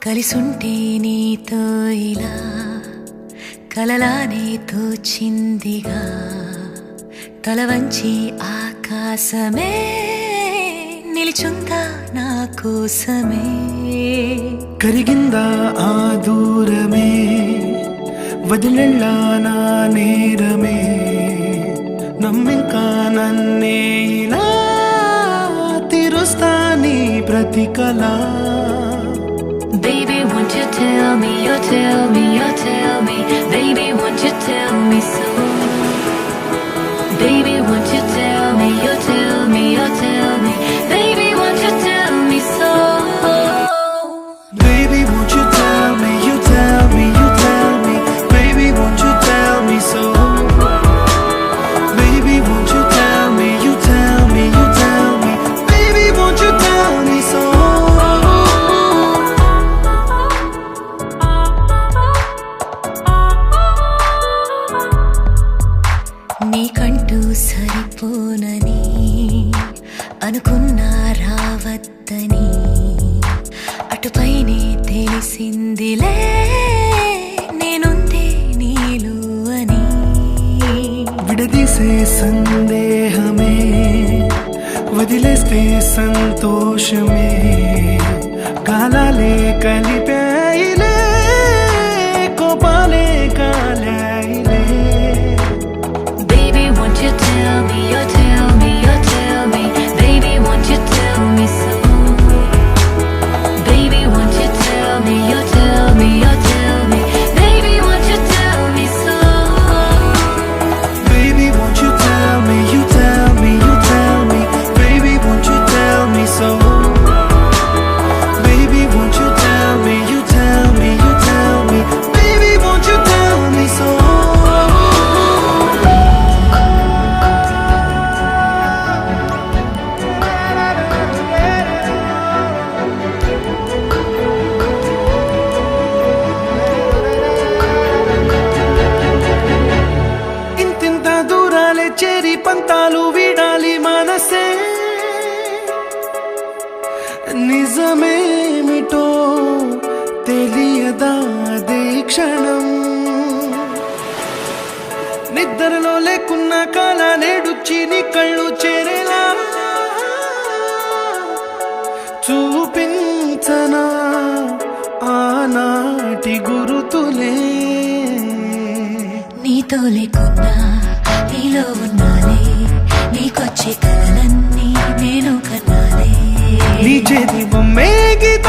కలిసుంటే నీతో ఇలా కలలానే తోచిందిగా తల వంచి ఆకాశమే నిలిచుందా నా కోసమే కరిగిందా ఆ దూరమే వదిలెళ్ళా నా నేరమే నమ్మింకా నన్నే ఇలా తీరుస్తా నీ ప్రతి కళ Baby, won't you tell me, you tell me, you tell me Baby, won't you tell me so Baby, won't you tell me, you tell me, you tell me Baby, won't you tell me so Baby, won't you tell me, you tell me, you tell me Baby, won't you tell me so Baby, won't you tell me, you tell me, you tell me Baby, won't you tell me so నీకంటూ సరిపోనని అనుకున్నా రావద్దని అటుపైనే తెలిసిందిలే నేనుందే నీలో అని విడదీసే సందేహమే వదిలేస్తే సంతోషమే కాలాలే కలిపాయిలే కోపాలే కాలాయిలే Baby, won't you tell me, you tell me, you tell me Baby, won't you tell me so Baby, won't you tell me, you tell me, you tell me Baby, won't you tell me so Baby, won't you tell me, you tell me, you tell me Baby, won't you tell me so Baby, won't you tell me, you tell me, you tell me Baby, won't you tell me so ఇంతింత దూరాలే చేరి పంతాలు వీడాలి మనసే నిజమేమిటో తెలియదా అదే క్షణం నిద్రలో లేకున్న కాల నేడుచ్చి నీ కళ్ళు చేరేలా చూపించనా ఆనాటి గురుతులే నీతో లేకున్నా నీలో ఉన్నాలే నీకొచ్చే కలలన్నీ నేను కన్నాలే నీ చేతి బొమ్మే గీత